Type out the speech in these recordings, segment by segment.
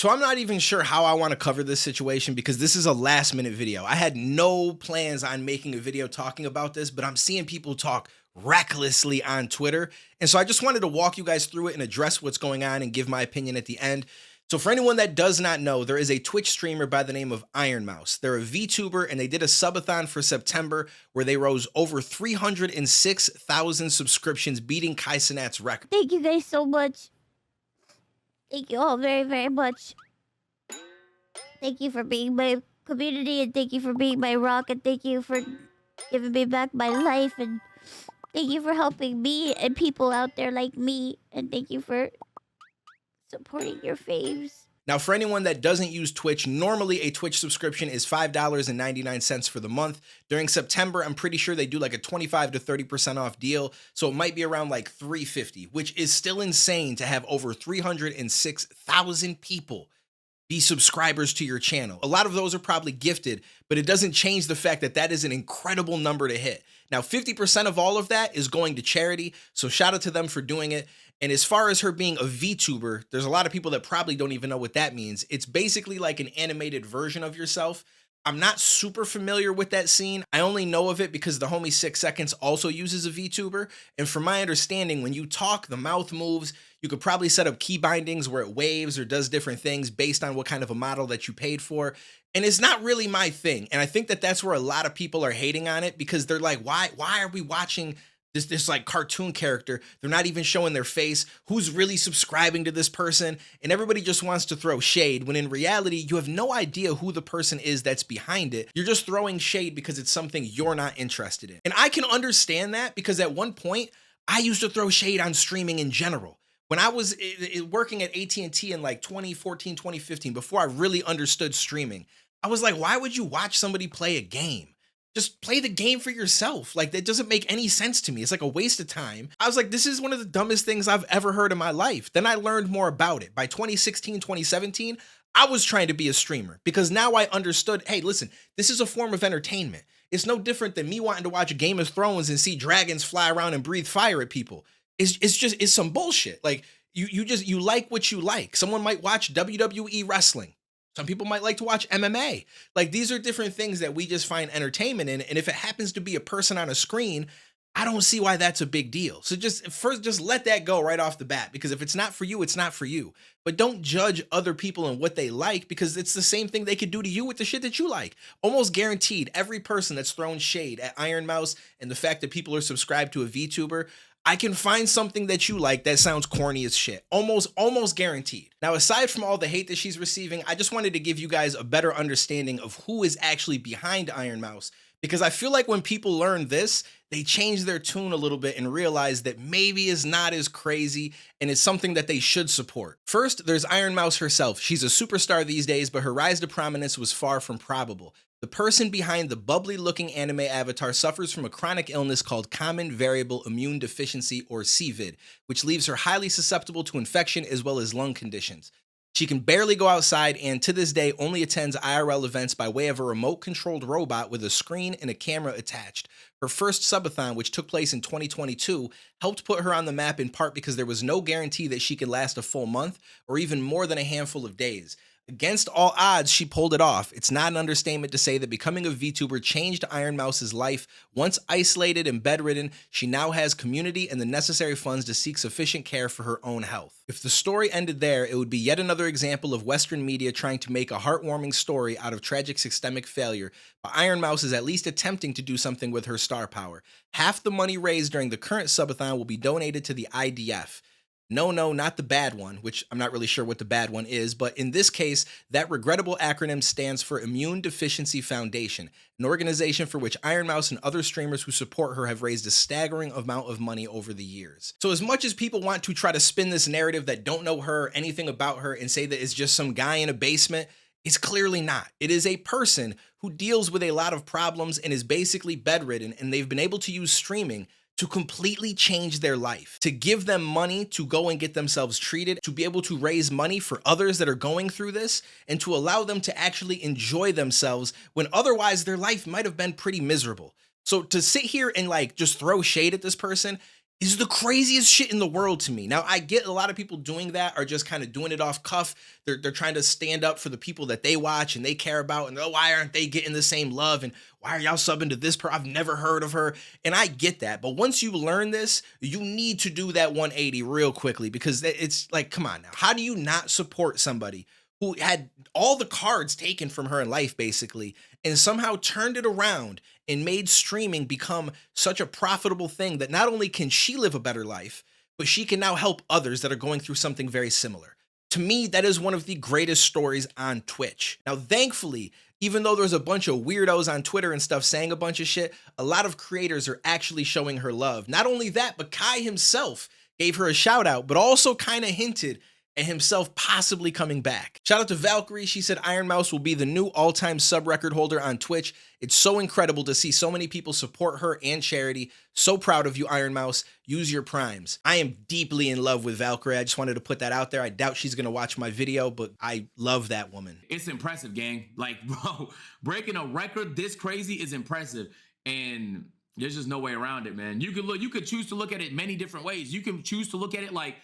So I'm not even sure how I want to cover this situation because this is a last minute video. I had no plans on making a video talking about this, but I'm seeing people talk recklessly on Twitter. And so I just wanted to walk you guys through it and address what's going on and give my opinion at the end. So for anyone that does not know, there is a Twitch streamer by the name of Ironmouse. They're a VTuber and they did a subathon for September where they rose over 306,000 subscriptions, beating Cenats' record. Thank you guys so much. Thank you all very, very much. Thank you for being my community, and thank you for being my rock, and thank you for giving me back my life, and thank you for helping me and people out there like me, and thank you for supporting your faves. Now, for anyone that doesn't use Twitch, normally a Twitch subscription is $5.99 for the month. During September, I'm pretty sure they do like a 25 to 30% off deal, so it might be around like $3.50, which is still insane to have over 306,000 people be subscribers to your channel. A lot of those are probably gifted, but it doesn't change the fact that that is an incredible number to hit. Now, 50% of all of that is going to charity, so shout out to them for doing it. And as far as her being a VTuber, there's a lot of people that probably don't even know what that means. It's basically like an animated version of yourself. I'm not super familiar with that scene. I only know of it because the homie 6 Seconds also uses a VTuber. And from my understanding, when you talk, the mouth moves. You could probably set up key bindings where it waves or does different things based on what kind of a model that you paid for. And it's not really my thing. And I think that that's where a lot of people are hating on it because they're like, why are we watching this like cartoon character? They're not even showing their face. Who's really subscribing to this person? And everybody just wants to throw shade when in reality, you have no idea who the person is that's behind it. You're just throwing shade because it's something you're not interested in. And I can understand that because at one point I used to throw shade on streaming in general. When I was working at AT&T in like 2014, 2015, before I really understood streaming, I was like, why would you watch somebody play a game? Just play the game for yourself. Like, that doesn't make any sense to me. It's like a waste of time. I was like, this is one of the dumbest things I've ever heard in my life. Then I learned more about it. By 2016, 2017, I was trying to be a streamer because now I understood, hey, listen, this is a form of entertainment. It's no different than me wanting to watch a Game of Thrones and see dragons fly around and breathe fire at people. It's some bullshit. Like, you like what you like. Someone might watch WWE wrestling. Some people might like to watch MMA. Like, these are different things that we just find entertainment in. And if it happens to be a person on a screen, I don't see why that's a big deal. So just let that go right off the bat, because if it's not for you, it's not for you. But don't judge other people and what they like, because it's the same thing they could do to you with the shit that you like. Almost guaranteed, every person that's thrown shade at Ironmouse and the fact that people are subscribed to a VTuber, I can find something that you like that sounds corny as shit. Almost guaranteed. Now, aside from all the hate that she's receiving, I just wanted to give you guys a better understanding of who is actually behind Ironmouse, because I feel like when people learn this, they change their tune a little bit and realize that maybe it's not as crazy and it's something that they should support. First, there's Ironmouse herself. She's a superstar these days, but her rise to prominence was far from probable. The person behind the bubbly-looking anime avatar suffers from a chronic illness called Common Variable Immune Deficiency, or CVID, which leaves her highly susceptible to infection as well as lung conditions. She can barely go outside and to this day only attends IRL events by way of a remote-controlled robot with a screen and a camera attached. Her first subathon, which took place in 2022, helped put her on the map in part because there was no guarantee that she could last a full month or even more than a handful of days. Against all odds, she pulled it off. It's not an understatement to say that becoming a VTuber changed Ironmouse's life. Once isolated and bedridden, she now has community and the necessary funds to seek sufficient care for her own health. If the story ended there, it would be yet another example of Western media trying to make a heartwarming story out of tragic systemic failure, but Ironmouse is at least attempting to do something with her star power. Half the money raised during the current subathon will be donated to the IDF. No, not the bad one, which I'm not really sure what the bad one is, but in this case, that regrettable acronym stands for Immune Deficiency Foundation, an organization for which Ironmouse and other streamers who support her have raised a staggering amount of money over the years. So as much as people want to try to spin this narrative that don't know her or anything about her and say that it's just some guy in a basement, it's clearly not. It is a person who deals with a lot of problems and is basically bedridden, and they've been able to use streaming to completely change their life, to give them money to go and get themselves treated, to be able to raise money for others that are going through this, and to allow them to actually enjoy themselves when otherwise their life might have been pretty miserable. So to sit here and like just throw shade at this person, is the craziest shit in the world to me. Now, I get a lot of people doing that are just kind of doing it off cuff. They're trying to stand up for the people that they watch and they care about, and oh, why aren't they getting the same love? And why are y'all subbing to this I've never heard of her. And I get that. But once you learn this, you need to do that 180 real quickly, because it's like, come on now. How do you not support somebody who had all the cards taken from her in life, basically, and somehow turned it around and made streaming become such a profitable thing that not only can she live a better life, but she can now help others that are going through something very similar. To me, that is one of the greatest stories on Twitch. Now, thankfully, even though there's a bunch of weirdos on Twitter and stuff saying a bunch of shit, a lot of creators are actually showing her love. Not only that, but Kai himself gave her a shout out, but also kind of hinted at himself possibly coming back. Shout out to Valkyrie. She said Ironmouse will be the new all-time sub record holder on Twitch. It's so incredible to see so many people support her and charity. So proud of you, Ironmouse. Use your primes. I am deeply in love with Valkyrie. I just wanted to put that out there. I doubt she's gonna watch my video, but I love that woman. It's impressive, gang. Like, bro, breaking a record this crazy is impressive. And there's just no way around it, man. You could choose to look at it many different ways. You can choose to look at it like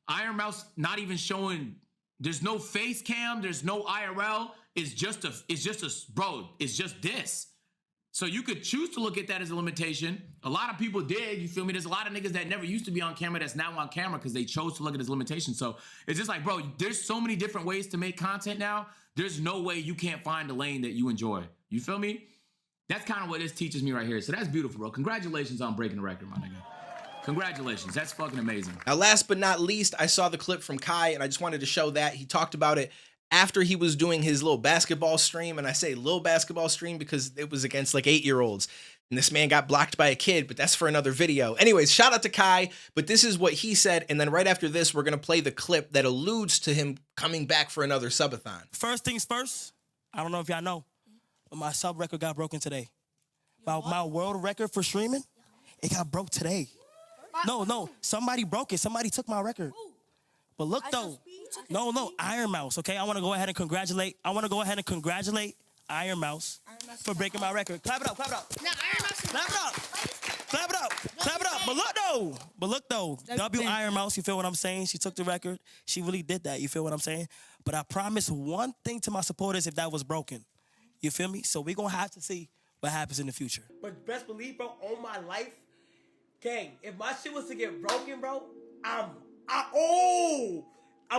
Ironmouse not even showing, there's no face cam, there's no IRL, it's just this. So you could choose to look at that as a limitation. A lot of people did, you feel me? There's a lot of niggas that never used to be on camera that's now on camera because they chose to look at it as a limitation. So it's just like, bro, there's so many different ways to make content now. There's no way you can't find a lane that you enjoy. You feel me? That's kind of what this teaches me right here. So that's beautiful, bro. Congratulations on breaking the record, my nigga. Congratulations. That's fucking amazing. Now, last but not least, I saw the clip from Kai, and I just wanted to show that. He talked about it after he was doing his little basketball stream, and I say little basketball stream because it was against like 8-year-olds. And this man got blocked by a kid, but that's for another video. Anyways, shout out to Kai, but this is what he said, and then right after this, we're going to play the clip that alludes to him coming back for another subathon. First things first, I don't know if y'all know, but my sub record got broken today. My world record for streaming, it got broke today. No, somebody broke it. Somebody took my record. But look though, no, Ironmouse, okay? I want to go ahead and congratulate Ironmouse for breaking my record. Clap it up. Clap it up. But look though, W Ironmouse, you feel what I'm saying? She took the record. She really did that, you feel what I'm saying? But I promise one thing to my supporters if that was broken. You feel me? So we're going to have to see what happens in the future. But best believe, bro, on my life, gang, if my shit was to get broken, bro, I'm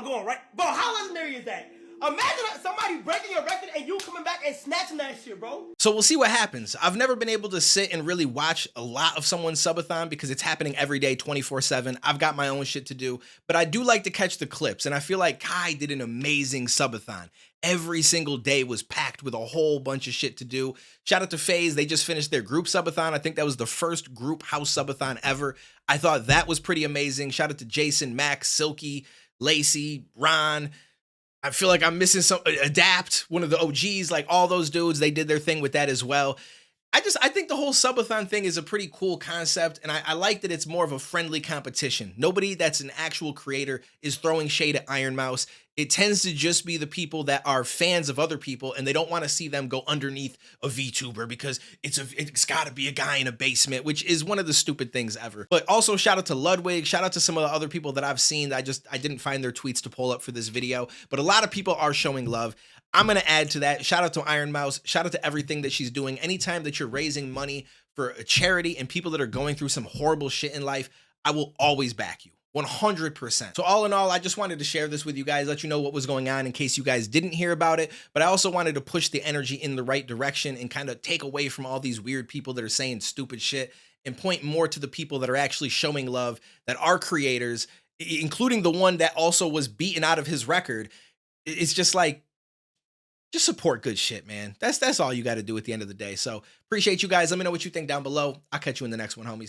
going right. Bro, how legendary is that? Imagine somebody breaking your record and you coming back and snatching that shit, bro. So we'll see what happens. I've never been able to sit and really watch a lot of someone's subathon because it's happening every day, 24/7. I've got my own shit to do, but I do like to catch the clips, and I feel like Kai did an amazing subathon. Every single day was packed with a whole bunch of shit to do. Shout out to FaZe. They just finished their group subathon. I think that was the first group house subathon ever. I thought that was pretty amazing. Shout out to Jason, Max, Silky, Lacey, Ron. I feel like I'm missing some. Adapt, one of the OGs, like all those dudes, they did their thing with that as well. I think the whole subathon thing is a pretty cool concept, and I like that it's more of a friendly competition. Nobody that's an actual creator is throwing shade at Ironmouse. It tends to just be the people that are fans of other people, and they don't want to see them go underneath a VTuber because it's got to be a guy in a basement, which is one of the stupid things ever. But also shout out to Ludwig, shout out to some of the other people that I've seen. I didn't find their tweets to pull up for this video, but a lot of people are showing love. I'm going to add to that. Shout out to Ironmouse. Shout out to everything that she's doing. Anytime that you're raising money for a charity and people that are going through some horrible shit in life, I will always back you. 100%. So all in all, I just wanted to share this with you guys, let you know what was going on in case you guys didn't hear about it. But I also wanted to push the energy in the right direction and kind of take away from all these weird people that are saying stupid shit and point more to the people that are actually showing love, that are creators, including the one that also was beaten out of his record. It's just like, just support good shit, man. That's all you got to do at the end of the day. So appreciate you guys. Let me know what you think down below. I'll catch you in the next one, homies.